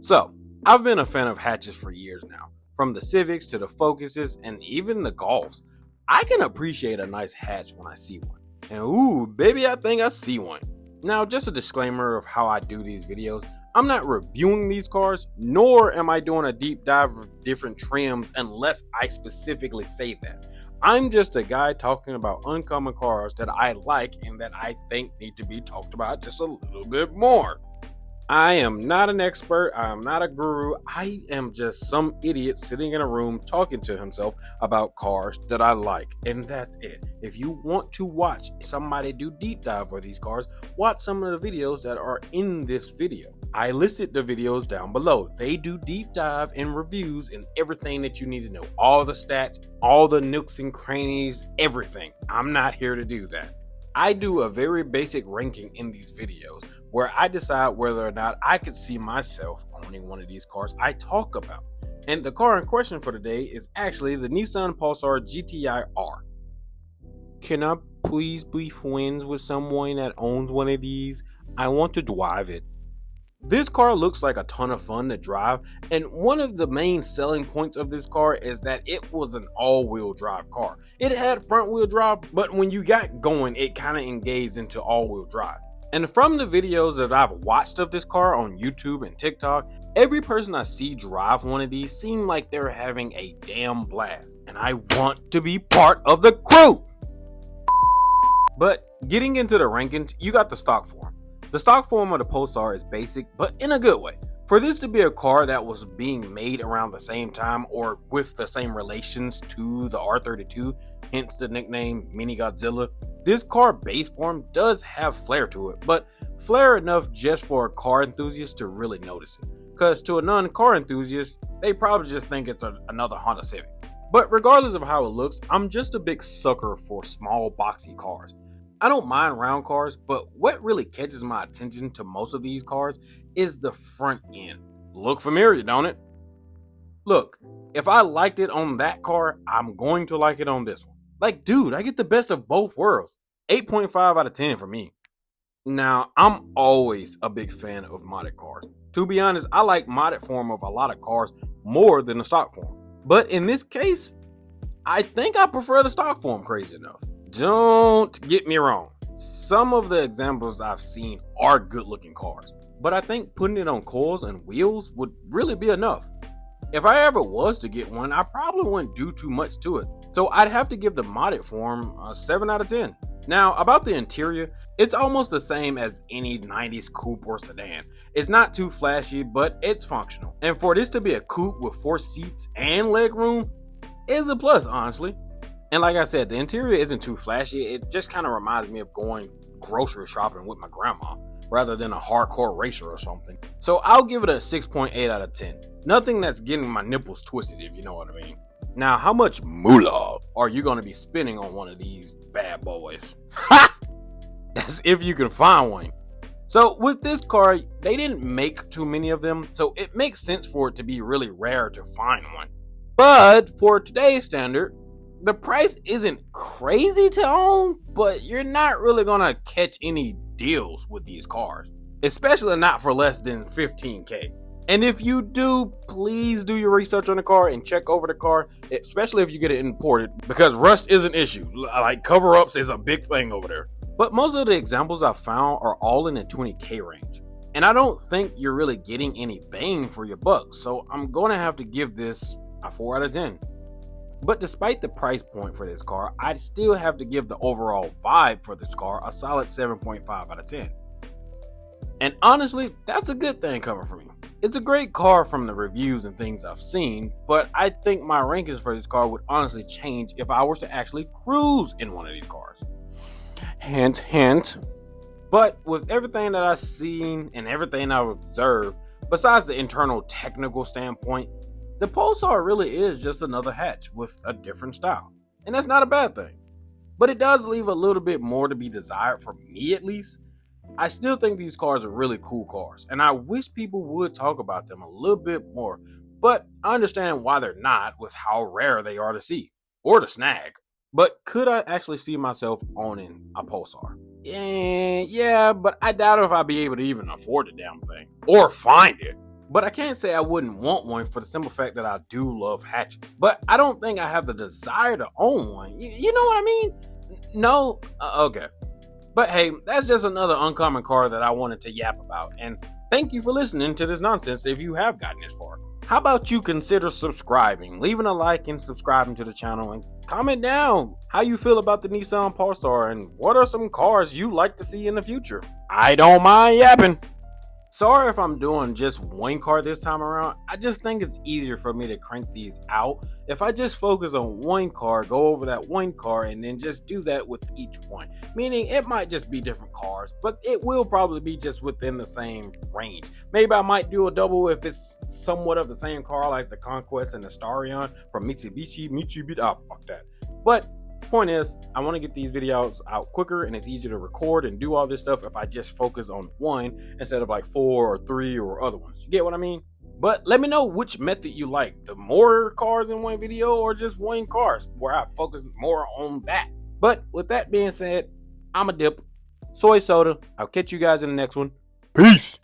So, I've been a fan of hatches for years now, from the Civics to the Focuses and even the Golfs. I can appreciate a nice hatch when I see one. And ooh, baby, I think I see one. Now, just a disclaimer of how I do these videos. I'm not reviewing these cars, nor am I doing a deep dive of different trims unless I specifically say that. I'm just a guy talking about uncommon cars that I like and that I think need to be talked about just a little bit more. I am not an expert. I am not a guru. I am just some idiot sitting in a room talking to himself about cars that I like. And that's it. If you want to watch somebody do deep dive for these cars, watch some of the videos that are in this video. I listed the videos down below. They do deep dive and reviews and everything that you need to know. All the stats, all the nooks and crannies, everything. I'm not here to do that. I do a very basic ranking in these videos where I decide whether or not I could see myself owning one of these cars I talk about. And the car in question for today is actually the Nissan Pulsar GTI R. Can I please be friends with someone that owns one of these? I want to drive it. This car looks like a ton of fun to drive, and one of the main selling points of this car is that it was an all-wheel drive car. It had front-wheel drive, but when you got going, it kind of engaged into all-wheel drive. And from the videos that I've watched of this car on YouTube and TikTok, every person I see drive one of these seem like they're having a damn blast, and I want to be part of the crew. But getting into the rankings, you got the stock form. The stock form of the Pulsar is basic, but in a good way. For this to be a car that was being made around the same time or with the same relations to the R32, hence the nickname Mini Godzilla, this car base form does have flair to it, but flair enough just for a car enthusiast to really notice it. Because to a non-car enthusiast, they probably just think it's another Honda Civic. But regardless of how it looks, I'm just a big sucker for small boxy cars. I don't mind round cars, but what really catches my attention to most of these cars is the front end. Look familiar, don't it? Look, if I liked it on that car, I'm going to like it on this one. Like, dude, I get the best of both worlds. 8.5 out of 10 for me. Now, I'm always a big fan of modded cars. To be honest, I like modded form of a lot of cars more than the stock form. But in this case, I think I prefer the stock form, crazy enough. Don't get me wrong, some of the examples I've seen are good looking cars, but I think putting it on coils and wheels would really be enough. If I ever was to get one, I probably wouldn't do too much to it, so I'd have to give the modded form a 7 out of 10. Now, about the interior, it's almost the same as any 90s coupe or sedan. It's not too flashy, but it's functional. And for this to be a coupe with 4 seats and legroom is a plus, honestly. And like I said, the interior isn't too flashy. It just kind of reminds me of going grocery shopping with my grandma rather than a hardcore racer or something. So I'll give it a 6.8 out of 10. Nothing that's getting my nipples twisted, if you know what I mean. Now, how much moolah are you going to be spending on one of these bad boys? Ha! That's if you can find one. So with this car, they didn't make too many of them, so it makes sense for it to be really rare to find one. But for today's standard, the price isn't crazy to own, but you're not really gonna catch any deals with these cars, especially not for less than 15K. And if you do, please do your research on the car and check over the car, especially if you get it imported, because rust is an issue. Like cover-ups is a big thing over there. But most of the examples I've found are all in the 20K range. And I don't think you're really getting any bang for your buck, so I'm gonna have to give this a 4 out of 10. But despite the price point for this car, I'd still have to give the overall vibe for this car a solid 7.5 out of 10. And honestly, that's a good thing coming from me. It's a great car from the reviews and things I've seen, but I think my rankings for this car would honestly change if I was to actually cruise in one of these cars. Hint, hint. But with everything that I've seen and everything I've observed, besides the internal technical standpoint, the Pulsar really is just another hatch with a different style. And that's not a bad thing. But it does leave a little bit more to be desired for me at least. I still think these cars are really cool cars, and I wish people would talk about them a little bit more. But I understand why they're not with how rare they are to see or to snag. But could I actually see myself owning a Pulsar? Yeah, but I doubt if I'd be able to even afford the damn thing or find it. But I can't say I wouldn't want one for the simple fact that I do love hatches. But I don't think I have the desire to own one. You know what I mean? No? Okay. But hey, that's just another uncommon car that I wanted to yap about. And thank you for listening to this nonsense if you have gotten this far. How about you consider subscribing, leaving a like and subscribing to the channel, and comment down how you feel about the Nissan Pulsar and what are some cars you like to see in the future. I don't mind yapping. Sorry if I'm doing just one car this time around. I just think it's easier for me to crank these out if I just focus on one car, go over that one car, and then just do that with each one. Meaning it might just be different cars, but it will probably be just within the same range. Maybe I might do a double if it's somewhat of the same car, like the Conquest and the Starion from Mitsubishi. Oh, fuck that. But point is, I want to get these videos out quicker, and it's easier to record and do all this stuff if I just focus on one instead of like 4 or 3 or other ones. You get what I mean? But let me know which method you like, the more cars in one video or just one car where I focus more on that. But with that being said, I'm a dip. Soy soda. I'll catch you guys in the next one. Peace.